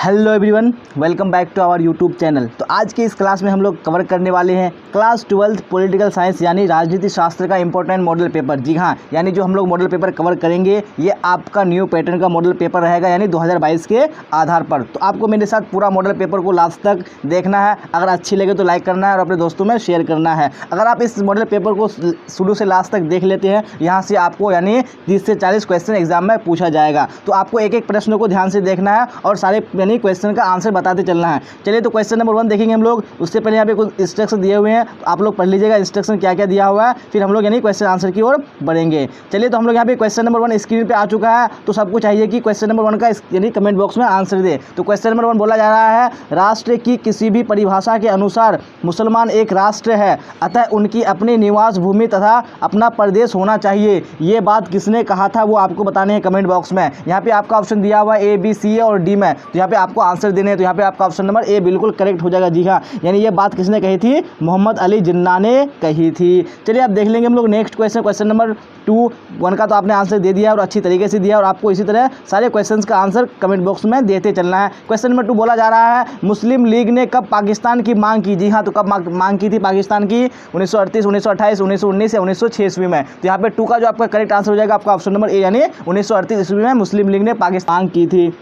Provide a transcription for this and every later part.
Hello everyone, welcome back to our YouTube channel. तो आज के इस क्लास में हम लोग कवर करने वाले हैं क्लास 12 पॉलिटिकल साइंस यानी राजनीति शास्त्र का इंपॉर्टेंट मॉडल पेपर। जी हाँ, यानी जो हम लोग मॉडल पेपर कवर करेंगे ये आपका न्यू पैटर्न का मॉडल पेपर रहेगा, यानी 2022 के आधार पर। तो आपको मेरे साथ पूरा मॉडल पेपर को लास्ट तक देखना है। अगर अच्छी लगे तो लाइक करना है और अपने दोस्तों में शेयर करना है। अगर आप इस मॉडल पेपर को शुरू से लास्ट तक देख लेते हैं, यहाँ से आपको यानी 30 से 40 क्वेश्चन एग्जाम में पूछा जाएगा। तो आपको एक एक प्रश्न को ध्यान से देखना है और सारे यानी क्वेश्चन का आंसर बताते चलना है। चलिए तो क्वेश्चन नंबर 1 देखेंगे हम लोग। उससे पहले यहाँ पे कुछ इंस्ट्रक्शन दिए हुए हैं, तो आप लोग पढ़ लीजिएगा इंस्ट्रक्शन क्या क्या दिया हुआ है, फिर हम लोग यानी क्वेश्चन आंसर की ओर बढ़ेंगे। चलिए तो हम लोग यहाँ पे क्वेश्चन नंबर 1 स्क्रीन पे आ चुका है। तो सबको चाहिए कि क्वेश्चन नंबर 1 का यानी कमेंट बॉक्स में आंसर दे। तो क्वेश्चन नंबर 1 बोला जा रहा है, राष्ट्र की किसी भी परिभाषा के अनुसार मुसलमान एक राष्ट्र है, अतः उनकी अपनी निवास भूमि तथा अपना प्रदेश होना चाहिए। ये बात किसने कहा था वो आपको बताने हैं कमेंट बॉक्स में। यहाँ पे आपका ऑप्शन दिया हुआ है A, B, C और D में। तो यहाँ पे आपको आंसर देने हैं। तो यहाँ पे आपका ऑप्शन नंबर A बिल्कुल करेक्ट हो जाएगा। जी हाँ, यानी ये बात किसने कही थी? मोहम्मद अली जिन्ना ने कही थी। चलिए अब देख लेंगे हम लोग नेक्स्ट क्वेश्चन। क्वेश्चन नंबर 2 1 का तो आपने आंसर दे दिया और अच्छी तरीके से दिया, और आपको इसी तरह सारे क्वेश्चंस का आंसर कमेंट बॉक्स में देते चलना है। क्वेश्चन नंबर 2 बोला जा रहा है, मुस्लिम लीग ने कब पाकिस्तान की मांग की? जी हाँ, तो कब मांग की थी पाकिस्तान की? 1938, 1928, 1919 या 1906 में। तो यहाँ पे 2 का जो आपका करेक्ट आंसर हो जाएगा आपका ऑप्शन नंबर A, यानी 1938 ईस्वी में मुस्लिम लीग ने पाकिस्तान की थी।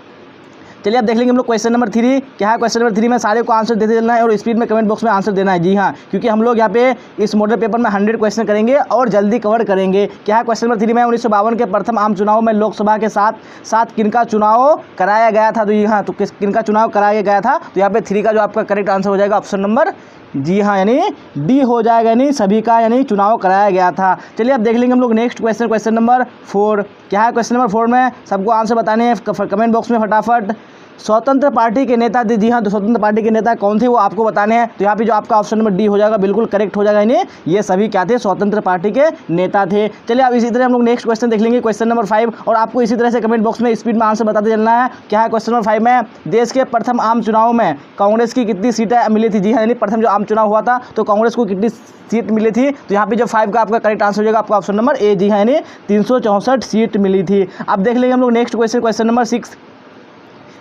चलिए अब देख लेंगे हम लोग क्वेश्चन नंबर 3 क्या है। क्वेश्चन नंबर 3 में सारे को आंसर देते चलना है और स्पीड में कमेंट बॉक्स में आंसर देना है। जी हाँ, क्योंकि हम लोग यहाँ पे इस मॉडल पेपर में 100 क्वेश्चन करेंगे और जल्दी कवर करेंगे। क्या है क्वेश्चन नंबर 3 में, 1952 के प्रथम आम चुनाव में लोकसभा के साथ किनका चुनाव कराया गया था? तो जी हाँ, तो किनका चुनाव कराया गया था? तो यहाँ पे 3 का जो आपका करेक्ट आंसर हो जाएगा ऑप्शन नंबर जी हाँ, यानी D हो जाएगा, यानी सभी का यानी चुनाव कराया गया था। चलिए अब देख लेंगे हम लोग नेक्स्ट क्वेश्चन। क्वेश्चन नंबर 4 क्या है। क्वेश्चन नंबर 4 में सबको आंसर बताने हैं कमेंट बॉक्स में फटाफट। स्वतंत्र पार्टी के नेता थे। जी हाँ, तो स्वतंत्र पार्टी के नेता कौन थे वो आपको बताने हैं। तो यहाँ पे जो आपका ऑप्शन नंबर D हो जाएगा बिल्कुल करेक्ट हो जाएगा, यानी ये सभी क्या थे? स्वतंत्र पार्टी के नेता थे। चलिए अब इसी तरह हम लोग नेक्स्ट क्वेश्चन देख लेंगे, क्वेश्चन नंबर 5, और आपको इसी तरह से कमेंट बॉक्स में स्पीड में आंसर बताते चलना है। क्या है क्वेश्चन नंबर 5 में, देश के प्रथम आम चुनाव में कांग्रेस की कितनी सीटें मिली थी? जी हाँ, यानी प्रथम जो आम चुनाव हुआ था तो कांग्रेस को कितनी सीट मिली थी? तो यहाँ पे जो 5 का आपका करेक्ट आंसर हो जाएगा आपका ऑप्शन नंबर A। जी हाँ, यानी 364 सीट मिली थी। अब देख लेंगे हम लोग नेक्स्ट क्वेश्चन। क्वेश्चन नंबर 6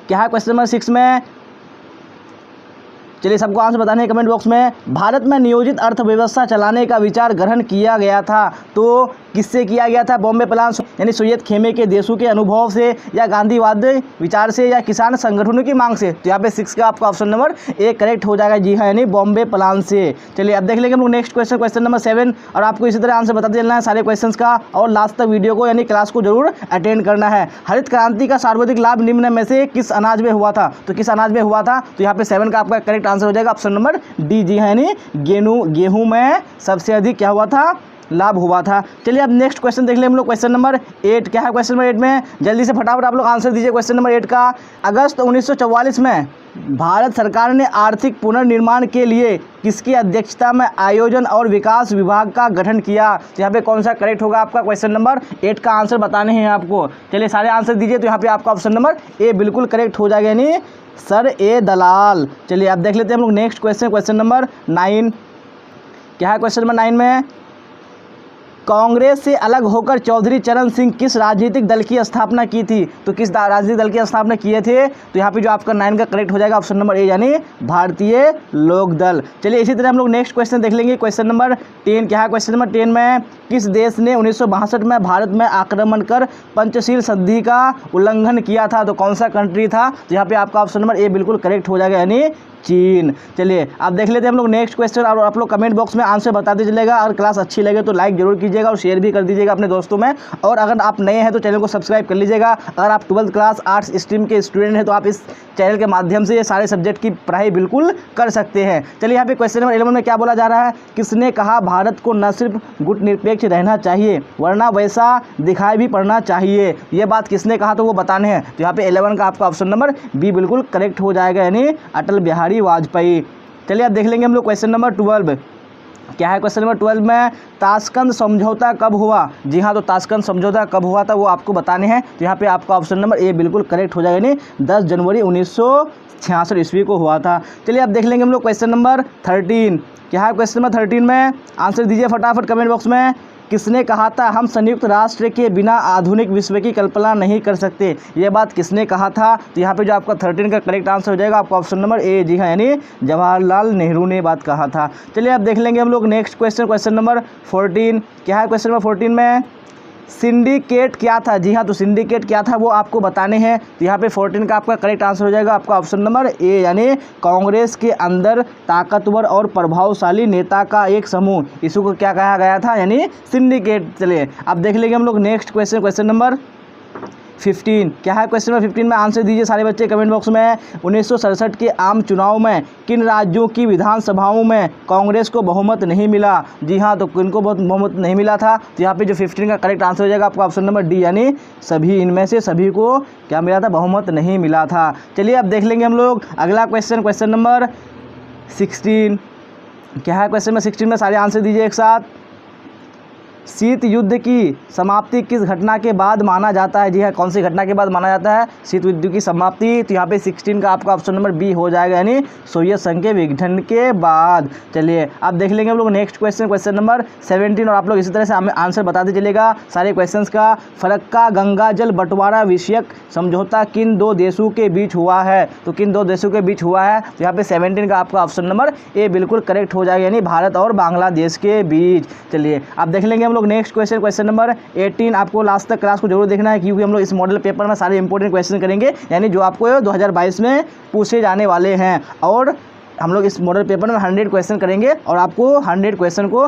क्या है। क्वेश्चन नंबर 6 में चलिए सबको आंसर बताने हैं कमेंट बॉक्स में। भारत में नियोजित अर्थव्यवस्था चलाने का विचार ग्रहण किया गया था, तो किससे किया गया था? बॉम्बे प्लान यानी सोवियत खेमे के देशों के अनुभव से, या गांधीवाद विचार से, या किसान संगठनों की मांग से? तो यहाँ पे 6 का आपका ऑप्शन नंबर A करेक्ट हो जाएगा। जी हाँ, यानी बॉम्बे प्लान से। चलिए अब देख लेंगे हम लोग नेक्स्ट क्वेश्चन। क्वेश्चन नंबर 7, और आपको इसी तरह आंसर बताते चलना है सारे क्वेश्चन का, और लास्ट तक वीडियो को यानी क्लास को जरूर अटेंड करना है। हरित क्रांति का सर्वाधिक लाभ निम्न में से किस अनाज में हुआ था? तो किस अनाज में हुआ था? तो यहाँ पे 7 का आपका करेक्ट आंसर हो जाएगा ऑप्शन नंबर D। जी हाँ, यानी गेहूं में सबसे अधिक क्या हुआ था? लाभ हुआ था। चलिए अब नेक्स्ट क्वेश्चन देख ले हम लोग। क्वेश्चन नंबर 8 क्या है। क्वेश्चन नंबर 8 में जल्दी से फटाफट आप लोग आंसर दीजिए क्वेश्चन नंबर 8 का। अगस्त 1944 में भारत सरकार ने आर्थिक पुनर्निर्माण के लिए किसकी अध्यक्षता में आयोजन और विकास विभाग का गठन किया? तो यहाँ पे कौन सा करेक्ट होगा आपका? क्वेश्चन नंबर 8 का आंसर बताने हैं आपको। चलिए सारे आंसर दीजिए। तो यहाँ पे आपका ऑप्शन नंबर A बिल्कुल करेक्ट हो जाएगा, यानी सर A दलाल। चलिए अब देख लेते हैं हम लोग नेक्स्ट क्वेश्चन। क्वेश्चन नंबर 9 क्या है। क्वेश्चन नंबर 9 में कांग्रेस से अलग होकर चौधरी चरण सिंह किस राजनीतिक दल की स्थापना की थी? तो किस राजनीतिक दल की स्थापना किए थे? तो यहाँ पे जो आपका 9 का करेक्ट हो जाएगा ऑप्शन नंबर A, यानी भारतीय लोक दल। चलिए इसी तरह हम लोग नेक्स्ट क्वेश्चन देख लेंगे। क्वेश्चन नंबर 10 क्या है। क्वेश्चन नंबर 10 में किस देश ने 1962 में भारत में आक्रमण कर पंचशील संधि का उल्लंघन किया था? तो कौन सा कंट्री था? तो यहाँ पे आपका ऑप्शन नंबर A बिल्कुल करेक्ट हो जाएगा, यानी चीन। चलिए अब देख लेते हैं हम लोग नेक्स्ट क्वेश्चन, और आप लोग कमेंट बॉक्स में आंसर बताते चलेगा। अगर क्लास अच्छी लगे तो लाइक जरूर कीजिएगा और शेयर भी कर दीजिएगा अपने दोस्तों में, और अगर आप नए हैं तो चैनल को सब्सक्राइब कर लीजिएगा। अगर आप 12th क्लास आर्ट्स स्ट्रीम के स्टूडेंट हैं तो आप इस चैनल के माध्यम से ये सारे सब्जेक्ट की पढ़ाई बिल्कुल कर सकते हैं। चलिए यहाँ पे क्वेश्चन नंबर 11 में क्या बोला जा रहा है, किसने कहा भारत को न सिर्फ गुटनिरपेक्ष रहना चाहिए वरना वैसा दिखाई भी पड़ना चाहिए? ये बात किसने कहा तो वो बताने हैं। तो यहाँ पे 11 का आपका ऑप्शन नंबर B बिल्कुल करेक्ट हो जाएगा, यानी अटल बिहारी वाजपेयी। चलिए अब देख लेंगे हम लोग क्वेश्चन नंबर 12 क्या है। क्वेश्चन नंबर 12 में ताशकंद समझौता कब हुआ? जी हाँ, तो ताशकंद समझौता कब हुआ था वो आपको बताने हैं। तो यहाँ पे आपका ऑप्शन नंबर A बिल्कुल करेक्ट हो जाएगा, यानी 10 जनवरी 1966 ईस्वी को हुआ था। चलिए अब देख लेंगे हम लोग क्वेश्चन नंबर 13 क्या है। क्वेश्चन नंबर 13 में आंसर दीजिए फटाफट कमेंट बॉक्स में। किसने कहा था हम संयुक्त राष्ट्र के बिना आधुनिक विश्व की कल्पना नहीं कर सकते? ये बात किसने कहा था? तो यहाँ पे जो आपका 13 का करेक्ट आंसर हो जाएगा आपका ऑप्शन नंबर ए, जी हाँ, यानी जवाहरलाल नेहरू ने बात कहा था। चलिए अब देख लेंगे हम लोग नेक्स्ट क्वेश्चन, क्वेश्चन नंबर 14। क्या है क्वेश्चन नंबर 14 में? सिंडिकेट क्या था? जी हाँ, तो सिंडिकेट क्या था वो आपको बताने हैं। तो यहाँ पे 14 का आपका करेक्ट आंसर हो जाएगा आपका ऑप्शन नंबर ए, यानी कांग्रेस के अंदर ताकतवर और प्रभावशाली नेता का एक समूह, इसको क्या कहा गया था? यानी सिंडिकेट। चलिए अब देख लेंगे हम लोग नेक्स्ट क्वेश्चन, क्वेश्चन नंबर 15। क्या है क्वेश्चन नंबर 15 में? आंसर दीजिए सारे बच्चे कमेंट बॉक्स में। 1967 के आम चुनाव में किन राज्यों की विधानसभाओं में कांग्रेस को बहुमत नहीं मिला? जी हाँ, तो किनको बहुमत नहीं मिला था? तो यहाँ पे जो 15 का करेक्ट आंसर हो जाएगा आपका ऑप्शन नंबर डी, यानी सभी, इनमें से सभी को क्या मिला था? बहुमत नहीं मिला था। चलिए अब देख लेंगे हम लोग अगला क्वेश्चन, क्वेश्चन नंबर 16। क्या है क्वेश्चन में 16 में? सारे आंसर दीजिए एक साथ। शीत युद्ध की समाप्ति किस घटना के बाद माना जाता है? जी हाँ, कौन सी घटना के बाद माना जाता है शीत युद्ध की समाप्ति? तो यहाँ पे 16 का आपका ऑप्शन नंबर बी हो जाएगा, यानी सोवियत संघ के विघटन के बाद। चलिए अब देख लेंगे हम लोग नेक्स्ट क्वेश्चन, क्वेश्चन नंबर 17। और आप लोग इसी तरह से हमें आंसर बताते चलेगा सारे क्वेश्चंस का। फरक्का गंगा जल बंटवारा विषयक समझौता किन दो देशों के बीच हुआ है? तो किन दो देशों के बीच हुआ है? तो यहाँ पे 17 का आपका ऑप्शन नंबर ए बिल्कुल करेक्ट हो जाएगा, यानी भारत और बांग्लादेश के बीच। चलिए अब देख लेंगे हम लोग नेक्स्ट क्वेश्चन, क्वेश्चन नंबर 18। आपको लास्ट तक क्लास को जरूर देखना है, क्योंकि हम लोग इस मॉडल पेपर में सारे इंपॉर्टेंट क्वेश्चन करेंगे, यानी जो आपको 2022 में पूछे जाने वाले हैं। और हम लोग इस मॉडल पेपर में 100 क्वेश्चन करेंगे और आपको 100 क्वेश्चन को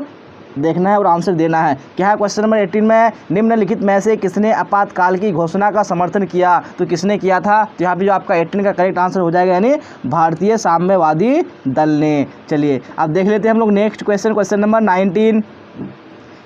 देखना है और आंसर देना है। क्या है क्वेश्चन नंबर 18 में? निम्नलिखित में से किसने आपातकाल की घोषणा का समर्थन किया? तो किसने किया था? तो यहाँ पे जो आपका 18 का करेक्ट आंसर हो जाएगा, यानी भारतीय साम्यवादी दल ने। चलिए अब देख लेते हैं हम लोग नेक्स्ट क्वेश्चन, क्वेश्चन नंबर 19।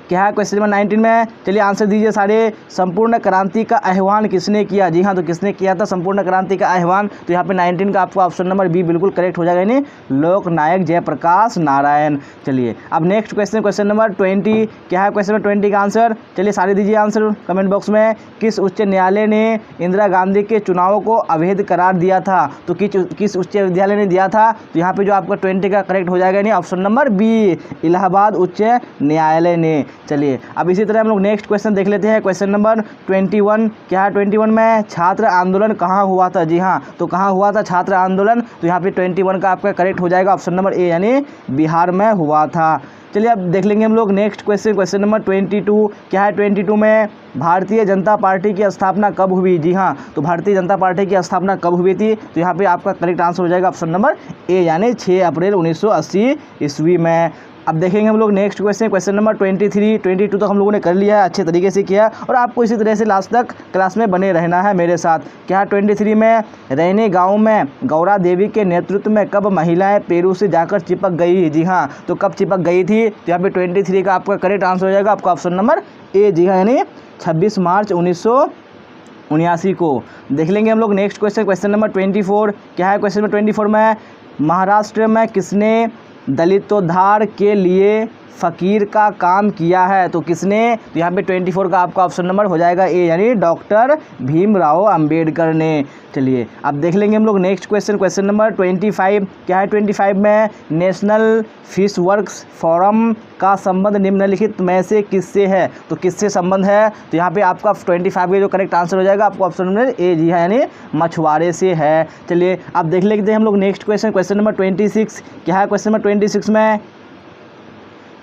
क्या है क्वेश्चन नंबर 19 में? चलिए आंसर दीजिए सारे। संपूर्ण क्रांति का आह्वान किसने किया? जी हाँ, तो किसने किया था संपूर्ण क्रांति का आह्वान? तो यहाँ पे 19 का आपका ऑप्शन नंबर बी बिल्कुल करेक्ट हो जाएगा, यानी लोकनायक जयप्रकाश नारायण। चलिए अब नेक्स्ट क्वेश्चन, क्वेश्चन नंबर 20। क्या है क्वेश्चन नंबर 20 का आंसर? चलिए सारे दीजिए आंसर कमेंट बॉक्स में। किस उच्च न्यायालय ने इंदिरा गांधी के चुनाव को अवैध करार दिया था? तो किस उच्च न्यायालय ने दिया था? तो यहाँ पे जो आपका 20 का करेक्ट हो जाएगा, यानी ऑप्शन नंबर बी, इलाहाबाद उच्च न्यायालय ने। चलिए अब इसी तरह हम लोग नेक्स्ट क्वेश्चन देख लेते हैं, क्वेश्चन नंबर 21। क्या है 21 में? छात्र आंदोलन कहाँ हुआ था? जी हाँ, तो कहाँ हुआ था छात्र आंदोलन? तो यहाँ पे 21 का आपका करेक्ट हो जाएगा ऑप्शन नंबर ए, यानी बिहार में हुआ था। चलिए अब देख लेंगे हम लोग नेक्स्ट क्वेश्चन, क्वेश्चन नंबर 22। क्या है 22 में? भारतीय जनता पार्टी की स्थापना कब हुई? जी हाँ, तो भारतीय जनता पार्टी की स्थापना कब हुई थी? तो यहाँ पे आपका करेक्ट आंसर हो जाएगा ऑप्शन नंबर ए, यानी 6 अप्रैल 1980 ईस्वी में। अब देखेंगे हम लोग नेक्स्ट क्वेश्चन, क्वेश्चन नंबर 23। 22 तक हम लोगों ने कर लिया है, अच्छे तरीके से किया, और आपको इसी तरह से लास्ट तक क्लास में बने रहना है मेरे साथ। क्या 23 में? रैनी गांव में गौरा देवी के नेतृत्व में कब महिलाएं पेरू से जाकर चिपक गई? जी हाँ, तो कब चिपक गई थी? तो यहाँ पे 23 का आपका करेक्ट आंसर हो जाएगा आपका ऑप्शन नंबर ए, जी हाँ, यानी 26 मार्च 1979 को। देख लेंगे हम लोग नेक्स्ट क्वेश्चन, क्वेश्चन नंबर 24। क्या है क्वेश्चन नंबर 24 में? महाराष्ट्र में किसने दलितोद्धार के लिए फ़कीर का काम किया है? तो किसने? तो यहाँ पे 24 का आपका ऑप्शन नंबर हो जाएगा ए, यानी डॉक्टर भीमराव अंबेडकर ने। चलिए अब देख लेंगे हम लोग नेक्स्ट क्वेश्चन, क्वेश्चन नंबर 25। क्या है 25 में? नेशनल फिश वर्क्स फोरम का संबंध निम्नलिखित में से किससे है? तो किससे संबंध है? तो यहाँ पे आपका 25 का जो करेक्ट आंसर हो जाएगा आपको ऑप्शन नंबर ए, जी है, यानी मछुआरे से है। चलिए अब देख लेते हैं हम लोग नेक्स्ट क्वेश्चन, क्वेश्चन नंबर 26। क्या है क्वेश्चन नंबर 26 में?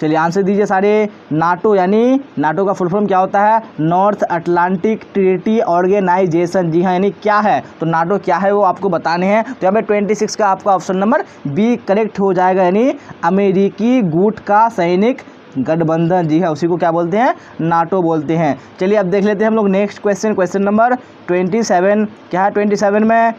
चलिए आंसर दीजिए सारे। नाटो, यानी नाटो का फुल फॉर्म क्या होता है? North Atlantic Treaty Organization. जी हाँ, यानी क्या है? तो नाटो क्या है वो आपको बताने हैं। तो यहाँ पे 26 का आपका ऑप्शन नंबर बी करेक्ट हो जाएगा, यानी अमेरिकी गुट का सैनिक गठबंधन। जी हाँ, उसी को क्या बोलते हैं? नाटो बोलते हैं। चलिए अब देख लेते हैं हम लोग नेक्स्ट क्वेश्चन, क्वेश्चन नंबर 27। क्या है 27 में?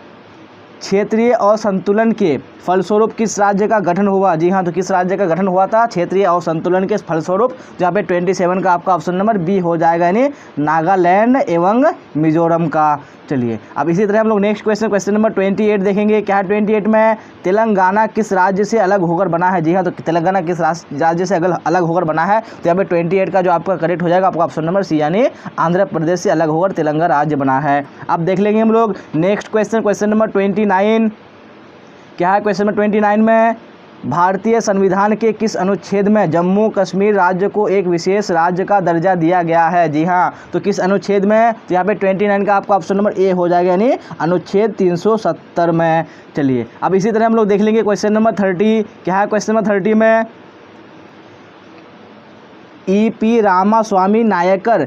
क्षेत्रीय असंतुलन के फलस्वरूप किस राज्य का गठन हुआ? जी हाँ, तो किस राज्य का गठन हुआ था क्षेत्रीय असंतुलन के फलस्वरूप? जहाँ पे 27 का आपका ऑप्शन नंबर बी हो जाएगा, यानी नागालैंड एवं मिजोरम का। चलिए अब इसी तरह हम लोग नेक्स्ट क्वेश्चन, क्वेश्चन नंबर 28 देखेंगे। क्या है 28 में? तेलंगाना किस राज्य से अलग होकर बना है? जी हाँ, तो तेलंगाना किस राज्य से अलग होकर बना है? तो यहाँ पे 28 का जो आपका करेक्ट हो जाएगा आपका ऑप्शन नंबर सी, यानी आंध्र प्रदेश से अलग होकर तेलंगाना राज्य बना है। अब देख लेंगे हम लोग नेक्स्ट क्वेश्चन, क्वेश्चन नंबर 29। क्या है क्वेश्चन नंबर 29 में? भारतीय संविधान के किस अनुच्छेद में जम्मू कश्मीर राज्य को एक विशेष राज्य का दर्जा दिया गया है? जी हाँ, तो किस अनुच्छेद में? तो यहाँ पे 29 का आपका ऑप्शन नंबर ए हो जाएगा, यानी अनुच्छेद 370 में। चलिए अब इसी तरह हम लोग देख लेंगे क्वेश्चन नंबर 30। क्या है क्वेश्चन नंबर 30 में? E.P. रामास्वामी नायकर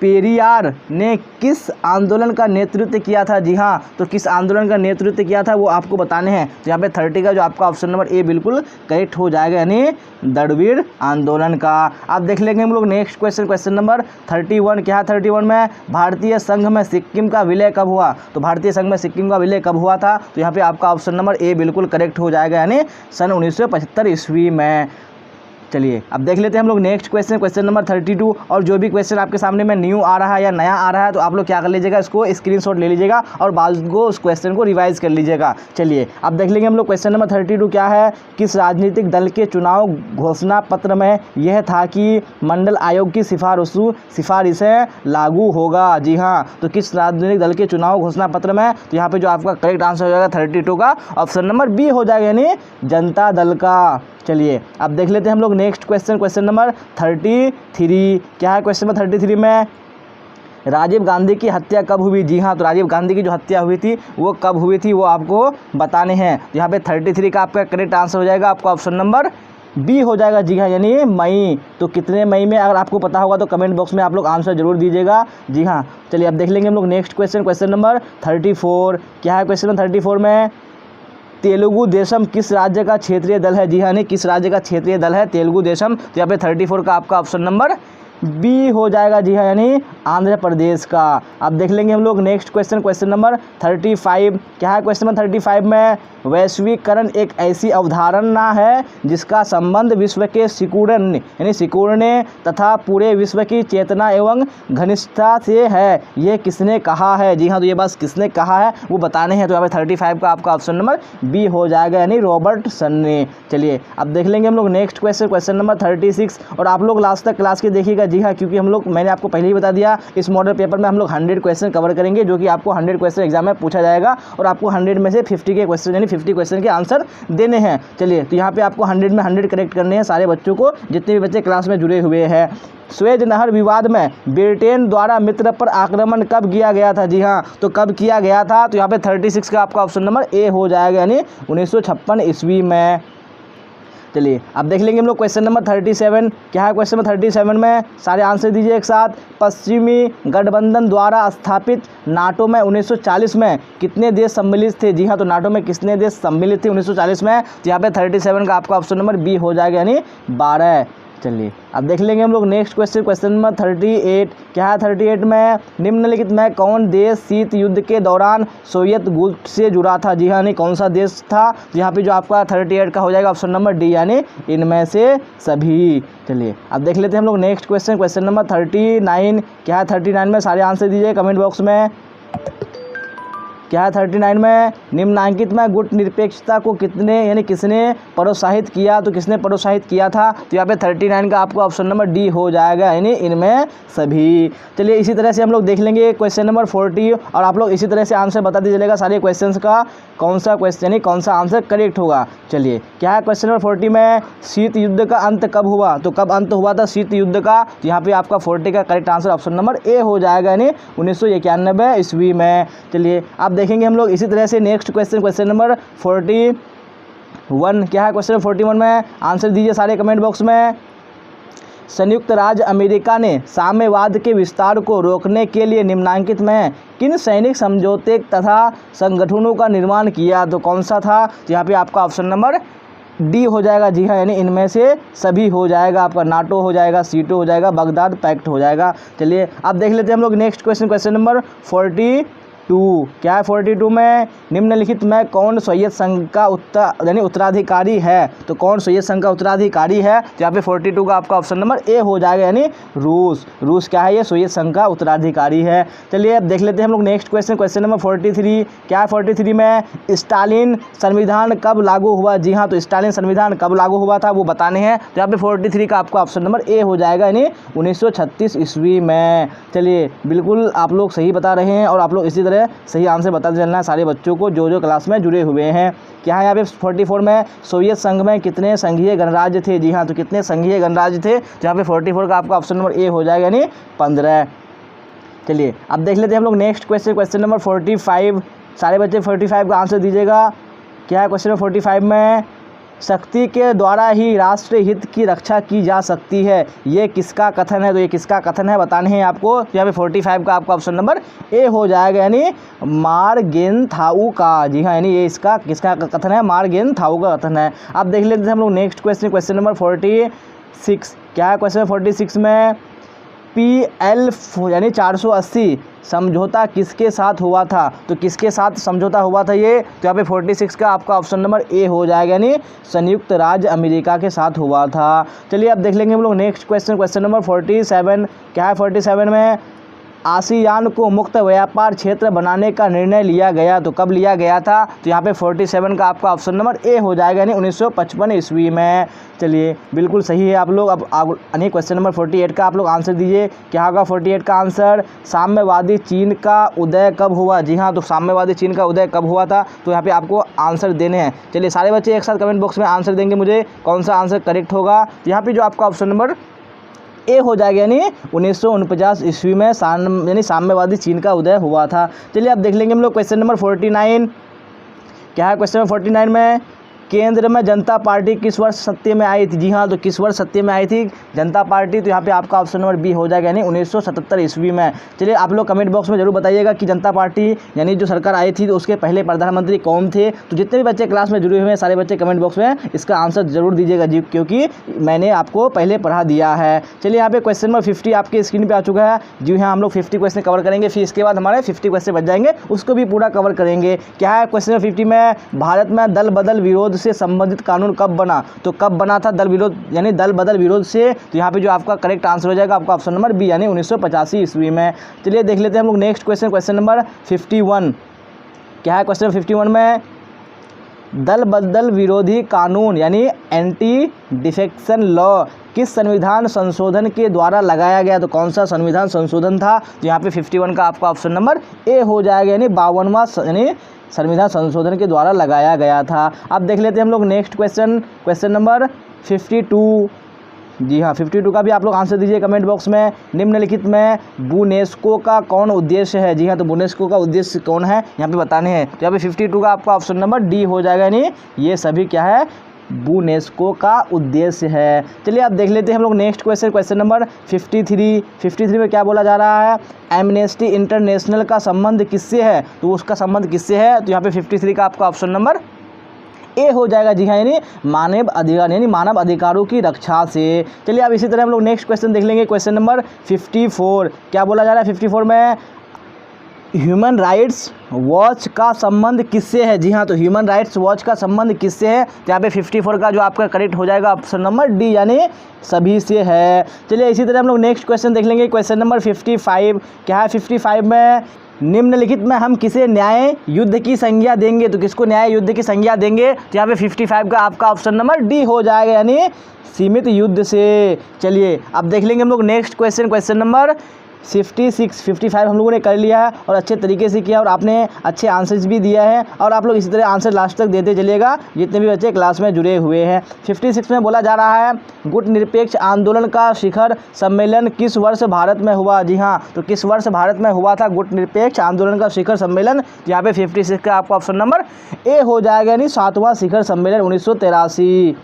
पेरियार ने किस आंदोलन का नेतृत्व किया था? जी हाँ, तो किस आंदोलन का नेतृत्व किया था वो आपको बताने हैं। तो यहाँ पे 30 का जो आपका ऑप्शन नंबर ए बिल्कुल करेक्ट हो जाएगा, यानी दड़वीर आंदोलन का। अब देख लेंगे हम लोग नेक्स्ट क्वेश्चन, क्वेश्चन नंबर 31। क्या है 31 में? भारतीय संघ में सिक्किम का विलय कब हुआ? तो भारतीय संघ में सिक्किम का विलय कब हुआ था? तो यहाँ पे आपका ऑप्शन नंबर ए बिल्कुल करेक्ट हो जाएगा, यानी सन 1975 ईस्वी में। चलिए अब देख लेते हैं हम लोग नेक्स्ट क्वेश्चन, क्वेश्चन नंबर 32। और जो भी क्वेश्चन आपके सामने में न्यू आ रहा है या नया आ रहा है तो आप लोग क्या कर लीजिएगा, इसको स्क्रीनशॉट ले लीजिएगा और बाद को उस क्वेश्चन को रिवाइज कर लीजिएगा। चलिए अब देख लेंगे हम लोग क्वेश्चन नंबर 32 क्या है? किस राजनीतिक दल के चुनाव घोषणा पत्र में यह था कि मंडल आयोग की सिफारिशें लागू होगा? जी हाँ, तो किस राजनीतिक दल के चुनाव घोषणा पत्र में? तो यहाँ पे जो आपका करेक्ट आंसर हो जाएगा 32 का ऑप्शन नंबर बी हो जाएगा, यानी जनता दल का। चलिए अब देख लेते हैं हम लोग नेक्स्ट क्वेश्चन, क्वेश्चन नंबर 33। क्या है क्वेश्चन नंबर 33 में? राजीव गांधी की हत्या कब हुई? जी हाँ, तो राजीव गांधी की जो हत्या हुई थी वो कब हुई थी वो आपको बताने हैं। यहाँ पे 33 का आपका करेक्ट आंसर हो जाएगा, आपका ऑप्शन नंबर बी हो जाएगा। जी हाँ, यानी मई। तो कितने मई में? अगर आपको पता होगा तो कमेंट बॉक्स में आप लोग आंसर जरूर दीजिएगा। जी हाँ, चलिए अब देख लेंगे हम लोग नेक्स्ट क्वेश्चन, क्वेश्चन नंबर 34। क्या है क्वेश्चन नंबर 34 में? तेलुगु देशम किस राज्य का क्षेत्रीय दल है? जी हाँ, नहीं किस राज्य का क्षेत्रीय दल है तेलुगु देशम? तो यहाँ पे 34 का आपका ऑप्शन नंबर बी हो जाएगा। जी हाँ, यानी आंध्र प्रदेश का। अब देख लेंगे हम लोग नेक्स्ट क्वेश्चन, क्वेश्चन नंबर 35। क्या है क्वेश्चन नंबर 35 में? वैश्वीकरण एक ऐसी अवधारणा है जिसका संबंध विश्व के सिकुड़ने तथा पूरे विश्व की चेतना एवं घनिष्ठता से है। ये किसने कहा है? जी हाँ, तो ये बात किसने कहा है वो बताने हैं। तो यहाँ पे 35 का आपका ऑप्शन नंबर बी हो जाएगा, यानी रॉबर्टसन ने। चलिए अब देख लेंगे हम लोग नेक्स्ट क्वेश्चन, क्वेश्चन नंबर 36। और आप लोग लास्ट तक क्लास के देखिएगा। जी हाँ, क्योंकि मैंने आपको पहले ही बता दिया इस मॉडल पेपर में हम लोग 100 क्वेश्चन कवर करेंगे, जो कि आपको 100 क्वेश्चन एग्जाम में पूछा जाएगा और आपको 100 में से 50 के क्वेश्चन यानी 50 क्वेश्चन के आंसर देने हैं। चलिए तो यहाँ पे आपको 100 में 100 करेक्ट करने हैं सारे बच्चों को, जितने भी बच्चे क्लास में जुड़े हुए हैं। स्वेज नहर विवाद में ब्रिटेन द्वारा मित्र पर आक्रमण कब किया गया था? जी हाँ, तो कब किया गया था? तो यहाँ पे 36 का आपका ऑप्शन नंबर ए हो जाएगा, यानी 1956 ईस्वी में। चलिए अब देख लेंगे हम लोग क्वेश्चन नंबर 37। क्या है क्वेश्चन नंबर 37 में? सारे आंसर दीजिए एक साथ। पश्चिमी गठबंधन द्वारा स्थापित नाटो में 1940 में कितने देश सम्मिलित थे? जी हाँ, तो नाटो में कितने देश सम्मिलित थे 1940 में? तो यहाँ पे 37 का आपका ऑप्शन नंबर बी हो जाएगा, यानी 12। चलिए अब देख लेंगे हम लोग नेक्स्ट क्वेश्चन, क्वेश्चन नंबर 38। क्या है 38 में? निम्नलिखित में कौन देश शीत युद्ध के दौरान सोवियत गुट से जुड़ा था? जी हाँ, नहीं कौन सा देश था? यहाँ पे जो आपका 38 का हो जाएगा ऑप्शन नंबर डी, यानी इनमें से सभी। चलिए अब देख लेते हैं हम लोग नेक्स्ट क्वेश्चन, क्वेश्चन नंबर 39। क्या है 39 में? सारे आंसर दीजिए कमेंट बॉक्स में। क्या है 39 में? निम्नांकित में गुट निरपेक्षता को किसने प्रोत्साहित किया? तो किसने प्रोत्साहित किया था? तो यहाँ पे 39 का आपको ऑप्शन नंबर डी हो जाएगा, यानी इनमें सभी। चलिए इसी तरह से हम लोग देख लेंगे क्वेश्चन नंबर 40 और आप लोग इसी तरह से आंसर बता दीजिएगा सारे क्वेश्चंस का कौन सा क्वेश्चन यानी कौन सा आंसर करेक्ट होगा। चलिए क्या है क्वेश्चन नंबर 40 में? शीत युद्ध का अंत कब हुआ? तो कब अंत हुआ था शीत युद्ध का? तो यहाँ पे आपका 40 का correct answer option number A हो जाएगा, यानी 1991 ईस्वी में। चलिए आप देखेंगे हम लोग इसी तरह से नेक्स्ट क्वेश्चन, क्वेश्चन नंबर 41। क्या है क्वेश्चन 41 में? आंसर दीजिए सारे कमेंट बॉक्स में। संयुक्त राज्य अमेरिका ने साम्यवाद के विस्तार को रोकने के लिए निम्नांकित में किन सैनिक समझौते तथा संगठनों का निर्माण किया? तो कौन सा था? तो यहाँ पे आपका ऑप्शन नंबर डी हो जाएगा। जी हाँ, यानी इनमें से सभी हो जाएगा। आपका नाटो हो जाएगा, सीटो हो जाएगा, बगदाद पैक्ट हो जाएगा। चलिए अब देख लेते हैं हम लोग नेक्स्ट क्वेश्चन, क्वेश्चन नंबर 42। क्या है 42 में? निम्नलिखित में कौन सोवियत संघ का उत्तराधिकारी है? तो कौन सोवियत संघ का उत्तराधिकारी है? तो यहाँ पे 42 का आपका ऑप्शन नंबर ए हो जाएगा, यानी रूस क्या है? ये सोवियत संघ का उत्तराधिकारी है। चलिए अब देख लेते हैं हम लोग नेक्स्ट क्वेश्चन, क्वेश्चन नंबर 43। क्या है 43 में? स्टालिन संविधान कब लागू हुआ? जी हाँ, तो स्टालिन संविधान कब लागू हुआ था वो बताने हैं। तो यहाँ पे 43 का आपका ऑप्शन नंबर ए हो जाएगा, यानी 1936 ईस्वी में। चलिए बिल्कुल आप लोग सही बता रहे हैं और आप लोग इसी तरह है सही आंसर बताते चलना है सारे बच्चों को जो जो क्लास में जुड़े हुए हैं। क्या है यहाँ पे 44 में सोवियत संघ में कितने संघीय गणराज्य थे? जी हाँ, तो कितने संघीय गणराज्य थे? तो यहाँ पे 44 का आपका ऑप्शन नंबर ए हो जाएगा, यानी 15। चलिए अब देख लेते हैं हम लोग नेक्स्ट क्वेश्चन, क्वेश्चन नंबर 45। सारे बच्चे 45 का आंसर दीजिएगा। क्या है क्वेश्चन नंबर 45 में? शक्ति के द्वारा ही राष्ट्र हित की रक्षा की जा सकती है, ये किसका कथन है? तो ये किसका कथन है बताने हैं आपको। तो यहाँ पे 45 का आपका ऑप्शन नंबर ए हो जाएगा, यानी मार्गेनथाउ का। जी हाँ, यानी ये इसका किसका कथन है? मार्गेनथाउ का कथन है। अब देख लेते हैं हम लोग नेक्स्ट क्वेश्चन, क्वेश्चन नंबर 46। क्या है क्वेश्चन 46 में? PL यानी 480 समझौता किसके साथ हुआ था? तो किसके साथ समझौता हुआ था ये? तो यहाँ पे 46 का आपका ऑप्शन नंबर ए हो जाएगा, यानी संयुक्त राज्य अमेरिका के साथ हुआ था। चलिए अब देख लेंगे हम लोग नेक्स्ट क्वेश्चन, क्वेश्चन नंबर 47। क्या है 47 में? आसियान को मुक्त व्यापार क्षेत्र बनाने का निर्णय लिया गया, तो कब लिया गया था? तो यहाँ पे 47 का आपका ऑप्शन नंबर ए हो जाएगा, यानी 1955 ईस्वी में। चलिए बिल्कुल सही है आप लोग। अब क्वेश्चन नंबर 48 का आप लोग आंसर दीजिए। क्या होगा 48 का आंसर? साम्यवादी चीन का उदय कब हुआ? जी हाँ, तो साम्यवादी चीन का उदय कब हुआ था? तो यहाँ पे आपको आंसर देने हैं। चलिए सारे बच्चे एक साथ कमेंट बॉक्स में आंसर देंगे मुझे, कौन सा आंसर करेक्ट होगा। यहाँ पे जो आपका ऑप्शन नंबर ए हो जाएगा, यानी 1949 ईस्वी में यानी साम्यवादी चीन का उदय हुआ था। चलिए अब देख लेंगे हम लोग क्वेश्चन नंबर 49। क्या है क्वेश्चन नंबर 49 में? केंद्र में जनता पार्टी किस वर्ष सत्ता में आई थी? जी हाँ, तो किस वर्ष सत्ता में आई थी जनता पार्टी? तो यहाँ पे आपका ऑप्शन नंबर बी हो जाएगा, यानी 1977 ईस्वी में। चलिए आप लोग कमेंट बॉक्स में जरूर बताइएगा कि जनता पार्टी यानी जो सरकार आई थी तो उसके पहले प्रधानमंत्री कौन थे। तो जितने भी बच्चे क्लास में जुड़े हुए हैं सारे बच्चे कमेंट बॉक्स में इसका आंसर जरूर दीजिएगा जी, क्योंकि मैंने आपको पहले पढ़ा दिया है। चलिए यहाँ पे क्वेश्चन नंबर 50 आपके स्क्रीन पर आ चुका है। जी हाँ, हम लोग 50 क्वेश्चन कवर करेंगे, फिर इसके बाद हमारे 50 क्वेश्चन बच जाएंगे, उसको भी पूरा कवर करेंगे। क्या है क्वेश्चन नंबर 50 में? भारत में दल बदल विरोध से संबंधित कानून कब बना? तो कब बना था दल विरोध यानी दल बदल विरोध से? तो यहाँ पे जो आपका करेक्ट आंसर हो जाएगा आपका ऑप्शन नंबर बी, यानी 1985 ईस्वी में। चलिए देख लेते हैं हम लोग नेक्स्ट क्वेश्चन, क्वेश्चन नंबर 51। क्या है क्वेश्चन 51 में? दल बदल विरोधी कानून यानी एंटी डिफेक्शन लॉ किस संविधान संशोधन के द्वारा लगाया गया? तो कौन सा संविधान संशोधन था? तो यहाँ पे 51 का आपका ऑप्शन नंबर ए हो जाएगा, यानी 52वां यानी संविधान संशोधन के द्वारा लगाया गया था। अब देख लेते हैं हम लोग नेक्स्ट क्वेश्चन, क्वेश्चन नंबर 52। जी हाँ, 52 का भी आप लोग आंसर दीजिए कमेंट बॉक्स में। निम्नलिखित में यूनेस्को का कौन उद्देश्य है? जी हाँ, तो यूनेस्को का उद्देश्य कौन है यहाँ पे बताने हैं। तो यहाँ पे 52 का आपका ऑप्शन नंबर डी हो जाएगा, यानी ये सभी क्या है? यूनेस्को का उद्देश्य है। चलिए अब देख लेते हैं हम लोग नेक्स्ट क्वेश्चन, क्वेश्चन नंबर 53। 53 में क्या बोला जा रहा है? एमनेस्टी इंटरनेशनल का संबंध किससे है? तो उसका संबंध किससे है? तो यहाँ पे 53 का आपका ऑप्शन नंबर ए हो जाएगा। जी हाँ, यानी मानव अधिकार यानी मानव अधिकारों की रक्षा से। चलिए अब इसी तरह हम लोग नेक्स्ट क्वेश्चन देख लेंगे, क्वेश्चन नंबर 54। क्या बोला जा रहा है 54 में? ह्यूमन राइट्स वॉच का संबंध किससे है? जी हाँ, तो ह्यूमन राइट्स वॉच का संबंध किससे है? तो यहाँ पे 54 का जो आपका करेक्ट हो जाएगा ऑप्शन नंबर डी, यानी सभी से है। चलिए इसी तरह हम लोग नेक्स्ट क्वेश्चन देख लेंगे, क्वेश्चन नंबर 55। क्या है 55 में? निम्नलिखित में हम किसे न्याय युद्ध की संज्ञा देंगे? तो किसको न्याय युद्ध की संज्ञा देंगे? तो यहाँ पे 55 का आपका ऑप्शन नंबर डी हो जाएगा, यानी सीमित युद्ध से। चलिए अब देख लेंगे हम लोग नेक्स्ट क्वेश्चन, क्वेश्चन नंबर 55 हम लोगों ने कर लिया है और अच्छे तरीके से किया और आपने अच्छे आंसर्स भी दिया है और आप लोग इसी तरह आंसर लास्ट तक देते चलिएगा जितने भी बच्चे क्लास में जुड़े हुए हैं। 56 में बोला जा रहा है गुटनिरपेक्ष आंदोलन का शिखर सम्मेलन किस वर्ष भारत में हुआ? जी हाँ, तो किस वर्ष भारत में हुआ था गुटनिरपेक्ष आंदोलन का शिखर सम्मेलन? यहाँ पे 56 का आपका ऑप्शन नंबर ए हो जाएगा, यानी 7वां शिखर सम्मेलन 1983।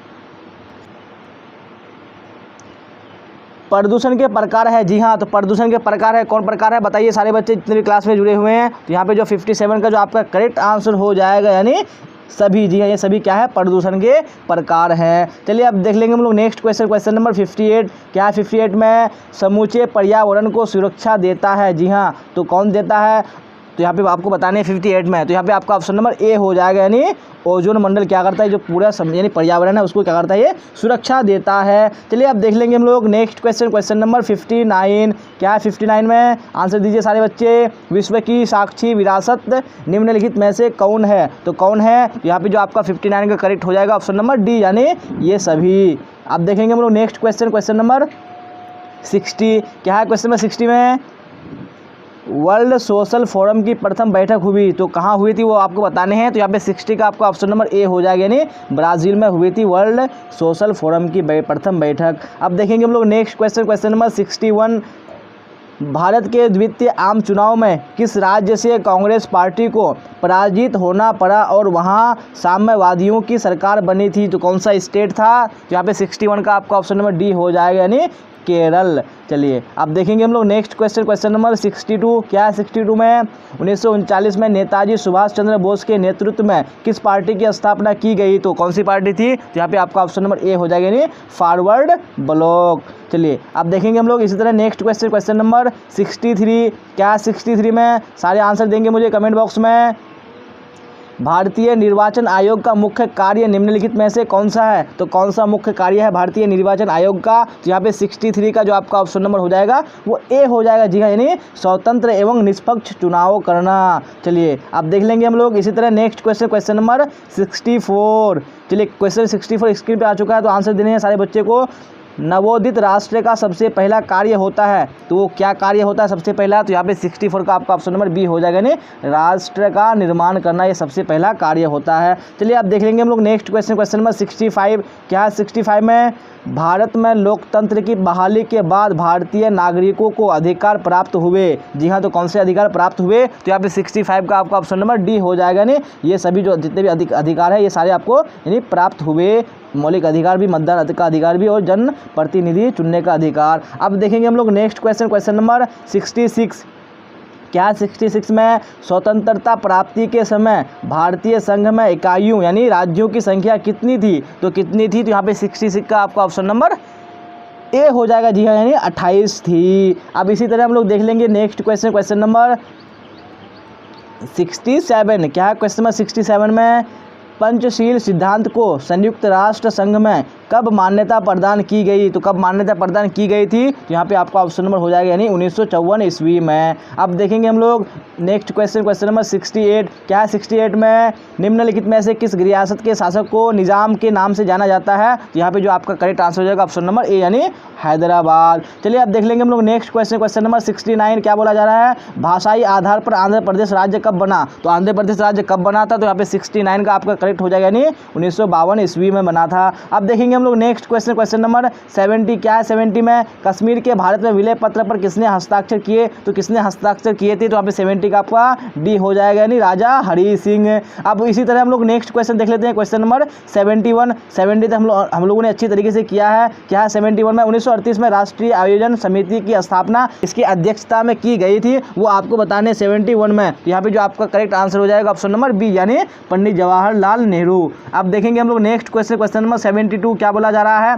प्रदूषण के प्रकार है। जी हाँ, तो प्रदूषण के प्रकार है, कौन प्रकार है बताइए सारे बच्चे जितने भी क्लास में जुड़े हुए हैं। तो यहाँ पे जो 57 का जो आपका करेक्ट आंसर हो जाएगा, यानी सभी। जी हाँ, ये सभी क्या है? प्रदूषण के प्रकार हैं। चलिए अब देख लेंगे हम लोग नेक्स्ट क्वेश्चन, क्वेश्चन नंबर 58। क्या है 58 में? समूचे पर्यावरण को सुरक्षा देता है। जी हाँ, तो कौन देता है? तो यहाँ पे आपको बताने 58 में, तो यहाँ पे आपका ऑप्शन नंबर ए हो जाएगा, यानी ओजोन मंडल क्या करता है? जो पूरा यानी पर्यावरण है उसको क्या करता है? ये सुरक्षा देता है। चलिए अब देख लेंगे हम लोग नेक्स्ट क्वेश्चन, क्वेश्चन नंबर 59। क्या है 59 में? आंसर दीजिए सारे बच्चे। विश्व की साक्षी विरासत निम्नलिखित में से कौन है? तो कौन है? यहाँ पे जो आपका 59 का करेक्ट हो जाएगा ऑप्शन नंबर डी, यानी ये सभी। अब देखेंगे हम लोग नेक्स्ट क्वेश्चन, क्वेश्चन नंबर 60। क्या है क्वेश्चन नंबर 60 में? वर्ल्ड सोशल फोरम की प्रथम बैठक हुई तो कहाँ हुई थी वो आपको बताने हैं। तो यहाँ पे 60 का आपका ऑप्शन नंबर ए हो जाएगा, यानी ब्राज़ील में हुई थी वर्ल्ड सोशल फोरम की प्रथम बैठक। अब देखेंगे हम लोग नेक्स्ट क्वेश्चन नंबर 61। भारत के द्वितीय आम चुनाव में किस राज्य से कांग्रेस पार्टी को पराजित होना पड़ा और वहां साम्यवादियों की सरकार बनी थी, तो कौन सा स्टेट था? तो यहाँ पे 61 का आपका ऑप्शन नंबर डी हो जाएगा, यानी केरल। चलिए अब देखेंगे हम लोग नेक्स्ट क्वेश्चन नंबर 62। क्या है 62 में? 1939 में नेताजी सुभाष चंद्र बोस के नेतृत्व में किस पार्टी की स्थापना की गई, तो कौन सी पार्टी थी? तो यहाँ पे आपका ऑप्शन नंबर ए हो जाएगा, यानी फॉरवर्ड ब्लॉक। चलिए अब देखेंगे हम लोग इसी तरह नेक्स्ट क्वेश्चन नंबर 63। क्या 63 में? सारे आंसर देंगे मुझे कमेंट बॉक्स में। भारतीय निर्वाचन आयोग का मुख्य कार्य निम्नलिखित में से कौन सा है? तो कौन सा मुख्य कार्य है भारतीय निर्वाचन आयोग का? तो यहाँ पे 63 का जो आपका ऑप्शन नंबर हो जाएगा वो ए हो जाएगा, जी हाँ, यानी स्वतंत्र एवं निष्पक्ष चुनाव करना। चलिए अब देख लेंगे हम लोग इसी तरह नेक्स्ट क्वेश्चन नंबर 64। चलिए क्वेश्चन 64 स्क्रीन पे आ चुका है, तो आंसर देने हैं सारे बच्चे को। नवोदित राष्ट्र का सबसे पहला कार्य होता है, तो वो क्या कार्य होता है सबसे पहला? तो यहाँ पे 64 का आपका ऑप्शन नंबर बी हो जाएगा, यानी राष्ट्र का निर्माण करना ये सबसे पहला कार्य होता है। चलिए अब देख लेंगे हम लोग नेक्स्ट क्वेश्चन नंबर 65। क्या है 65 में? भारत में लोकतंत्र की बहाली के बाद भारतीय नागरिकों को अधिकार प्राप्त हुए, जी हाँ, तो कौन से अधिकार प्राप्त हुए? तो यहाँ पे 65 का आपका ऑप्शन नंबर डी हो जाएगा, यानी ये सभी जो जितने भी अधिकार है ये सारे आपको यानी प्राप्त हुए। मौलिक अधिकार भी, मतदान का अधिकार भी और जन प्रतिनिधि चुनने का अधिकार। अब देखेंगे हम लोग नेक्स्ट क्वेश्चन नंबर 66। क्या 66 में? स्वतंत्रता प्राप्ति के समय भारतीय संघ में इकाइयों यानी राज्यों की संख्या कितनी थी, तो कितनी थी? तो यहाँ पे 66 का आपका ऑप्शन नंबर ए हो जाएगा, जी हाँ, यानी 28 थी। अब इसी तरह हम लोग देख लेंगे नेक्स्ट क्वेश्चन नंबर 67। क्या है क्वेश्चन नंबर 67 में? पंचशील सिद्धांत को संयुक्त राष्ट्र संघ में कब मान्यता प्रदान की गई, तो कब मान्यता प्रदान की गई थी? तो यहाँ पे आपका ऑप्शन नंबर हो जाएगा, यानी 1954 ईस्वी में। अब देखेंगे हम लोग नेक्स्ट क्वेश्चन नंबर 68। क्या है 68 में? निम्नलिखित में से किस रियासत के शासक को निजाम के नाम से जाना जाता है? तो यहाँ पे जो आपका करेक्ट आंसर हो जाएगा ऑप्शन नंबर ए, यानी हैदराबाद। चलिए अब देख लेंगे हम लोग नेक्स्ट क्वेश्चन नंबर 69। क्या बोला जा रहा है? भाषाई आधार पर आंध्र प्रदेश राज्य कब बना, तो आंध्र प्रदेश राज्य कब बना था? तो यहाँ पे 69 का आपका करेक्ट हो जाएगा, यानी 1952 ईस्वी में बना था। अब देखेंगे हम लोग नेक्स्ट क्वेश्चन नंबर 70। क्या है 70 में? कश्मीर के भारत में विलय पत्र पर किसने हस्ताक्षर किए, तो किसने हस्ताक्षर किए थे? तो यहाँ पे 70 का आपका डी हो जाएगा, यानी राजा हरि सिंह। अब इसी तरह हम लोग नेक्स्ट क्वेश्चन देख लेते हैं, क्वेश्चन नंबर 71। 70 हम लोगों ने अच्छी तरीके से किया है। क्या है 71 में? 1938 में राष्ट्रीय आयोजन समिति की स्थापना इसकी अध्यक्षता में की गई थी, वो आपको बताने 71 में। तो यहाँ पे जो आपका करेक्ट आंसर हो जाएगा ऑप्शन नंबर बी, यानी पंडित जवाहरलाल नेहरू। अब देखेंगे हम लोग नेक्स्ट क्वेश्चन नंबर 72। क्या बोला जा रहा है?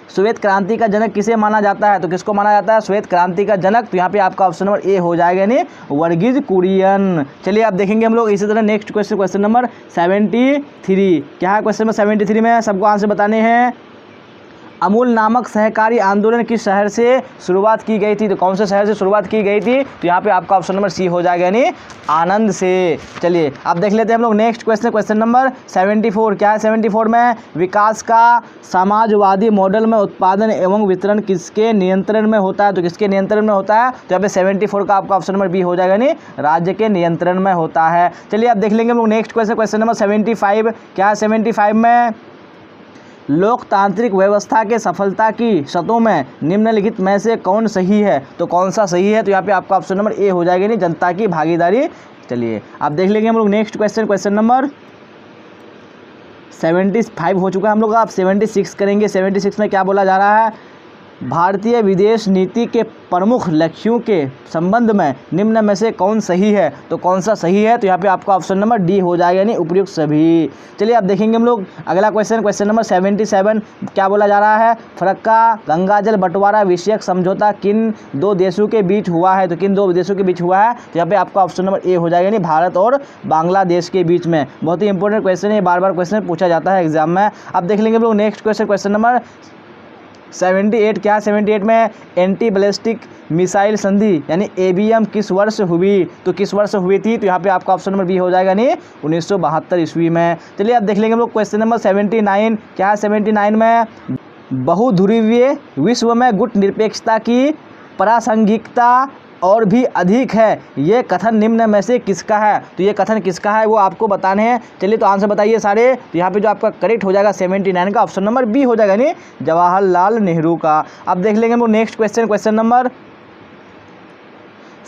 श्वेत क्रांति का जनक किसे माना जाता है, तो किसको माना जाता है श्वेत क्रांति का जनक? तो यहाँ पे आपका ऑप्शन नंबर ए हो जाएगा, यानी वर्गीज कुरियन। चलिए अब देखेंगे हम लोग इसी तरह नेक्स्ट क्वेश्चन नंबर 73। क्या है क्वेश्चन नंबर 73 में? सबको आंसर बताने हैं। अमूल नामक सहकारी आंदोलन किस शहर से शुरुआत की गई थी, तो कौन से शहर से शुरुआत की गई थी? तो यहाँ पे आपका ऑप्शन नंबर सी हो जाएगा, यानी आनंद से। चलिए अब देख लेते हैं हम लोग नेक्स्ट क्वेश्चन नंबर 74। क्या है 74 में? विकास का समाजवादी मॉडल में उत्पादन एवं वितरण किसके नियंत्रण में होता है, तो किसके नियंत्रण में होता है? तो यहाँ पे 74 का आपका ऑप्शन नंबर बी हो जाएगा, यानी राज्य के नियंत्रण में होता है। चलिए अब देख लेंगे हम लोग नेक्स्ट क्वेश्चन नंबर 75। क्या है 75 में? लोकतांत्रिक व्यवस्था के सफलता की शर्तों में निम्नलिखित में से कौन सही है, तो कौन सा सही है? तो यहाँ पे आपका ऑप्शन नंबर ए हो जाएगा, यानी जनता की भागीदारी। चलिए अब देख लेंगे हम लोग नेक्स्ट क्वेश्चन नंबर 75 हो चुका है हम लोग। आप 76 करेंगे। 76 में क्या बोला जा रहा है? भारतीय विदेश नीति के प्रमुख लक्ष्यों के संबंध में निम्न में से कौन सही है, तो कौन सा सही है? तो यहाँ पे आपका ऑप्शन नंबर डी हो जाएगा, यानी उपयुक्त सभी। चलिए अब देखेंगे हम लोग अगला क्वेश्चन नंबर 77। क्या बोला जा रहा है? फरक्का गंगाजल बंटवारा विषयक समझौता किन दो देशों के बीच हुआ है, तो किन दो देशों के बीच हुआ है? तो यहाँ पे आपका ऑप्शन नंबर ए हो जाएगा, यानी भारत और बांग्लादेश के बीच में। बहुत ही इंपॉर्टेंट क्वेश्चन है, बार बार क्वेश्चन पूछा जाता है एग्जाम में। अब देख लेंगे हम लोग नेक्स्ट क्वेश्चन नंबर 78। क्या 78 में? एंटी बैलिस्टिक मिसाइल संधि यानी ABM किस वर्ष हुई, तो किस वर्ष हुई थी? तो यहाँ पे आपका ऑप्शन नंबर बी हो जाएगा, यानी 1972 ईस्वी में। चलिए अब देख लेंगे हम लोग क्वेश्चन नंबर 79। क्या है 79 में? बहुध्रुवीय विश्व में गुट निरपेक्षता की प्रासंगिकता और भी अधिक है, ये कथन निम्न में से किसका है? तो ये कथन किसका है वो आपको बताने हैं। चलिए तो आंसर बताइए सारे। तो यहाँ पे जो आपका करेक्ट हो जाएगा 79 का ऑप्शन नंबर बी हो जाएगा, यानी जवाहरलाल नेहरू का। अब देख लेंगे हम लोग नेक्स्ट क्वेश्चन, क्वेश्चन नंबर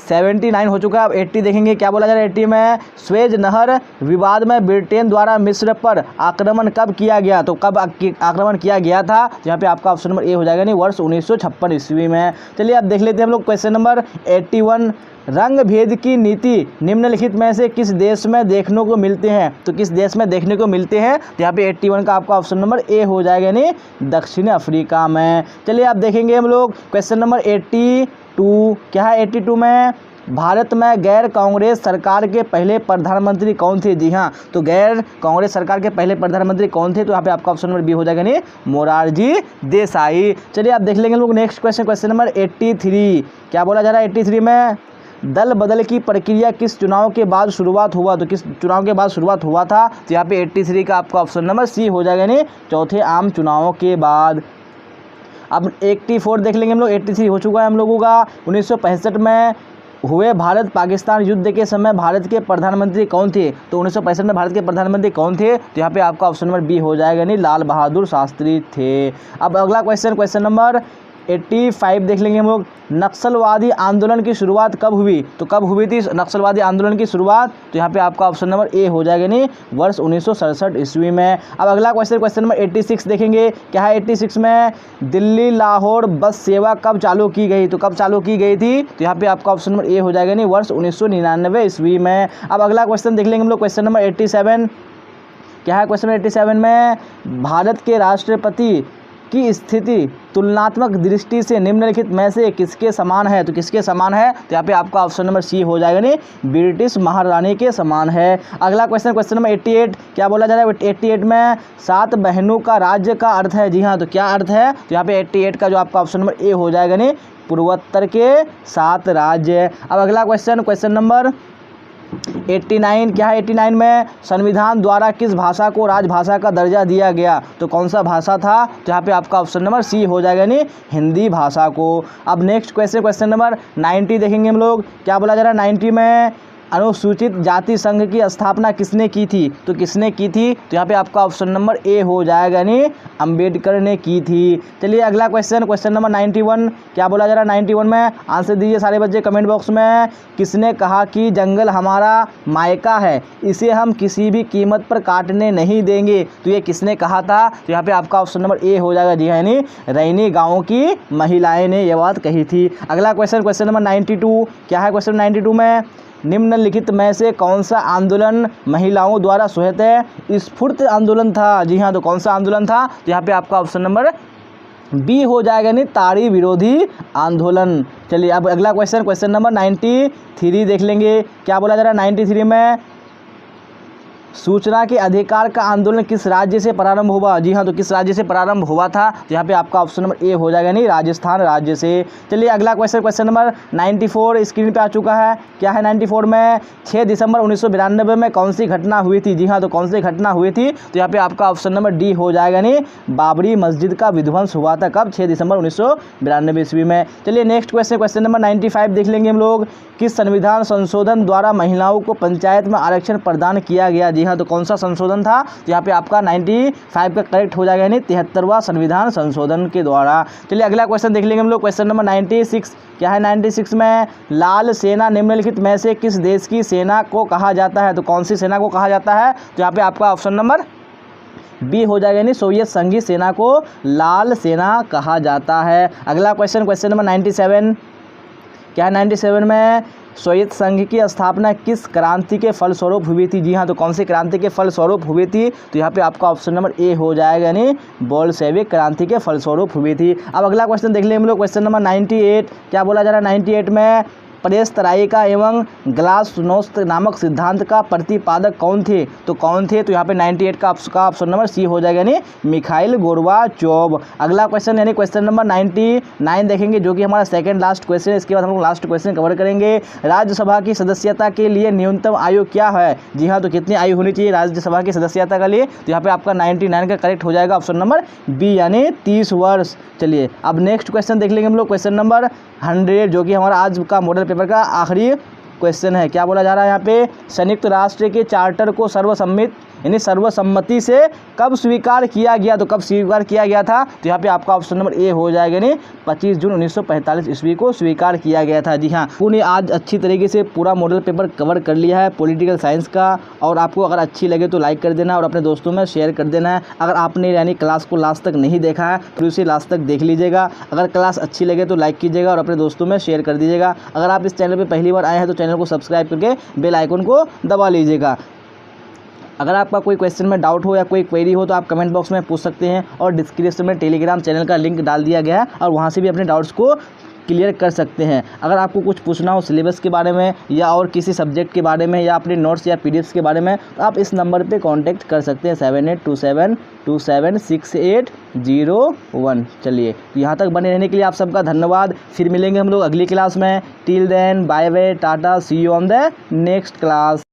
79 हो चुका है। अब 80 देखेंगे क्या बोला जा रहा है 80 में। स्वेज नहर विवाद में ब्रिटेन द्वारा मिस्र पर आक्रमण कब किया गया? तो कब आक्रमण किया गया था? तो यहाँ पे आपका ऑप्शन नंबर ए हो जाएगा, नहीं वर्ष 1956 ईस्वी में। चलिए अब देख लेते हैं हम लोग क्वेश्चन नंबर 81। रंग भेद की नीति निम्नलिखित में से किस देश में देखने को मिलते हैं? तो किस देश में देखने को मिलते हैं? तो यहाँ पे 81 का आपका ऑप्शन नंबर ए हो जाएगा, यानी दक्षिण अफ्रीका में। चलिए अब देखेंगे हम लोग क्वेश्चन नंबर 82। क्या है 82 में? भारत में गैर कांग्रेस सरकार के पहले प्रधानमंत्री कौन थे? जी हाँ, तो गैर कांग्रेस सरकार के पहले प्रधानमंत्री कौन थे? तो यहाँ पे आपका ऑप्शन नंबर बी हो जाएगा, नहीं मोरारजी देसाई। चलिए आप देख लेंगे लोग नेक्स्ट क्वेश्चन, क्वेश्चन नंबर 83। क्या बोला जा रहा है 83 में? दल बदल की प्रक्रिया किस चुनाव के बाद शुरुआत हुआ? तो किस चुनाव के बाद शुरुआत हुआ था? तो यहाँ पे 83 का आपका ऑप्शन नंबर सी हो जाएगा, नहीं चौथे आम चुनावों के बाद। अब 84 देख लेंगे हम लोग। 83 हो चुका है हम लोगों का। 1965 में हुए भारत पाकिस्तान युद्ध के समय भारत के प्रधानमंत्री कौन थे? तो 1965 में भारत के प्रधानमंत्री कौन थे? तो यहाँ पे आपका ऑप्शन नंबर बी हो जाएगा, नहीं लाल बहादुर शास्त्री थे। अब अगला क्वेश्चन, क्वेश्चन नंबर 85 देख लेंगे हम लोग। नक्सलवादी आंदोलन की शुरुआत कब हुई? तो कब हुई थी नक्सलवादी आंदोलन की शुरुआत? तो यहाँ पे आपका ऑप्शन नंबर ए हो जाएगा, नहीं वर्ष 1967 ईस्वी में। अब अगला क्वेश्चन, क्वेश्चन नंबर 86 देखेंगे। क्या है 86 में? दिल्ली लाहौर बस सेवा कब चालू की गई? तो कब चालू की गई थी? तो यहाँ पे आपका ऑप्शन नंबर ए हो जाएगा, नहीं वर्ष 1999 ईस्वी में। अब अगला क्वेश्चन देख लेंगे हम लोग क्वेश्चन नंबर 87। क्या है क्वेश्चन 87 में? भारत के राष्ट्रपति की स्थिति तुलनात्मक दृष्टि से निम्नलिखित में से किसके समान है? तो किसके समान है? तो यहाँ पे आपका ऑप्शन नंबर सी हो जाएगा, नहीं ब्रिटिश महारानी के समान है। अगला क्वेश्चन, क्वेश्चन नंबर 88। क्या बोला जा रहा है 88 में? 7 बहनों का राज्य का अर्थ है। जी हाँ, तो क्या अर्थ है? तो यहाँ पे 88 का जो आपका ऑप्शन नंबर ए हो जाएगा, नहीं पूर्वोत्तर के 7 राज्य। अब अगला क्वेश्चन, क्वेश्चन नंबर 89। क्या है 89 में? संविधान द्वारा किस भाषा को राजभाषा का दर्जा दिया गया? तो कौन सा भाषा था? तो यहाँ पे आपका ऑप्शन नंबर सी हो जाएगा, नहीं हिंदी भाषा को। अब नेक्स्ट क्वेश्चन, क्वेश्चन नंबर 90 देखेंगे हम लोग। क्या बोला जा रहा है 90 में? अनुसूचित जाति संघ की स्थापना किसने की थी? तो किसने की थी? तो यहाँ पे आपका ऑप्शन नंबर ए हो जाएगा, नहीं अंबेडकर ने की थी। चलिए अगला क्वेश्चन, क्वेश्चन नंबर 91। क्या बोला जा रहा है 91 में? आंसर दीजिए सारे बच्चे कमेंट बॉक्स में। किसने कहा कि जंगल हमारा मायका है, इसे हम किसी भी कीमत पर काटने नहीं देंगे? तो ये किसने कहा था? तो यहाँ पे आपका ऑप्शन नंबर ए हो जाएगा, जी यानी रैनी गाँव की महिलाएं ने यह बात कही थी। अगला क्वेश्चन, क्वेश्चन नंबर 92। क्या है क्वेश्चन 92 में? निम्नलिखित में से कौन सा आंदोलन महिलाओं द्वारा स्वतः स्फूर्त आंदोलन था? जी हाँ, तो कौन सा आंदोलन था? तो यहाँ पे आपका ऑप्शन नंबर बी हो जाएगा, नहीं ताड़ी विरोधी आंदोलन। चलिए अब अगला क्वेश्चन, क्वेश्चन नंबर 93 देख लेंगे। क्या बोला जा रहा है 93 में? सूचना के अधिकार का आंदोलन किस राज्य से प्रारंभ हुआ? जी हाँ, तो किस राज्य से प्रारंभ हुआ था? तो यहाँ पे आपका ऑप्शन नंबर ए हो जाएगा, नहीं राजस्थान राज्य से। चलिए अगला क्वेश्चन, क्वेश्चन नंबर 94 स्क्रीन पे आ चुका है। क्या है 94 में? 6 दिसंबर 1992 में कौन सी घटना हुई थी? जी हाँ, तो कौन सी घटना हुई थी? तो यहाँ पे आपका ऑप्शन नंबर डी हो जाएगा, नहीं बाबरी मस्जिद का विध्वंस हुआ था। कब? 6 दिसंबर 1992 ईस्वी में। चलिए नेक्स्ट क्वेश्चन, क्वेश्चन नंबर 95 देख लेंगे हम लोग। किस संविधान संशोधन द्वारा महिलाओं को पंचायत में आरक्षण प्रदान किया गया? जी हाँ, तो कौन सा संशोधन था? तो यहाँ पे आपका 95 का करेक्ट हो जाएगा, यानी 73वां संविधान संशोधन के द्वारा। चलिए अगला क्वेश्चन देख लेंगे हम लोग, क्वेश्चन नंबर 96। क्या है 96 में? लाल सेना निम्नलिखित में से किस देश की सेना को कहा जाता है? तो कौन सी सेना को कहा जाता है? तो यहाँ पे आपका ऑप्शन नंबर बी हो जाएगा, यानी सोवियत संघीय सेना को लाल सेना कहा जाता है। अगला क्वेश्चन, क्वेश्चन नंबर 97। क्या है 97 में? सोवियत संघ की स्थापना किस क्रांति के फलस्वरूप हुई थी? जी हाँ, तो कौन सी क्रांति के फलस्वरूप हुई थी? तो यहाँ पे आपका ऑप्शन नंबर ए हो जाएगा, यानी बोल्शेविक क्रांति के फलस्वरूप हुई थी। अब अगला क्वेश्चन देख लेंगे हम लोग, क्वेश्चन नंबर 98। क्या बोला जा रहा है 98 में? प्रेसतराइका एवं ग्लासनोस्त नामक सिद्धांत का प्रतिपादक कौन थे? तो कौन थे? तो यहाँ पे 98 का ऑप्शन नंबर सी हो जाएगा, यानी मिखाइल गोर्बाचोव। अगला क्वेश्चन यानी क्वेश्चन नंबर 99 देखेंगे, जो कि हमारा सेकंड लास्ट क्वेश्चन है। इसके बाद हम लोग लास्ट क्वेश्चन कवर करेंगे। राज्यसभा की सदस्यता के लिए न्यूनतम आयु क्या है? जी हाँ, तो कितनी आयु होनी चाहिए राज्यसभा की सदस्यता के लिए? तो यहाँ पे आपका 99 का करेक्ट हो जाएगा ऑप्शन नंबर बी, यानी 30 वर्ष। चलिए अब नेक्स्ट क्वेश्चन देख लेंगे हम लोग, क्वेश्चन नंबर 100, जो कि हमारा आज का मॉडल पेपर का आखिरी क्वेश्चन है। क्या बोला जा रहा है यहाँ पे, संयुक्त राष्ट्र के चार्टर को सर्वसम्मति से कब स्वीकार किया गया। तो कब स्वीकार किया गया था, तो यहाँ पे आपका ऑप्शन नंबर ए हो जाएगा, यानी 25 जून 1945 ईस्वी को स्वीकार किया गया था। जी हाँ, पूरी आज अच्छी तरीके से पूरा मॉडल पेपर कवर कर लिया है पॉलिटिकल साइंस का। और आपको अगर अच्छी लगे तो लाइक कर देना और अपने दोस्तों में शेयर कर देना है। अगर आपने यानी क्लास को लास्ट तक नहीं देखा है तो उसे लास्ट तक देख लीजिएगा। अगर क्लास अच्छी लगे तो लाइक कीजिएगा और अपने दोस्तों में शेयर कर दीजिएगा। अगर आप इस चैनल पर पहली बार आए हैं तो चैनल को सब्सक्राइब करके बेल आइकन को दबा लीजिएगा। अगर आपका कोई क्वेश्चन में डाउट हो या कोई क्वेरी हो तो आप कमेंट बॉक्स में पूछ सकते हैं और डिस्क्रिप्शन में टेलीग्राम चैनल का लिंक डाल दिया गया है और वहां से भी अपने डाउट्स को क्लियर कर सकते हैं। अगर आपको कुछ पूछना हो सिलेबस के बारे में या और किसी सब्जेक्ट के बारे में या अपने नोट्स या पीडीएफ्स के बारे में तो आप इस नंबर पे कांटेक्ट कर सकते हैं 7827276801। चलिए, यहाँ तक बने रहने के लिए आप सबका धन्यवाद। फिर मिलेंगे हम लोग अगली क्लास में। Till then bye bye, tata, see you on the next class.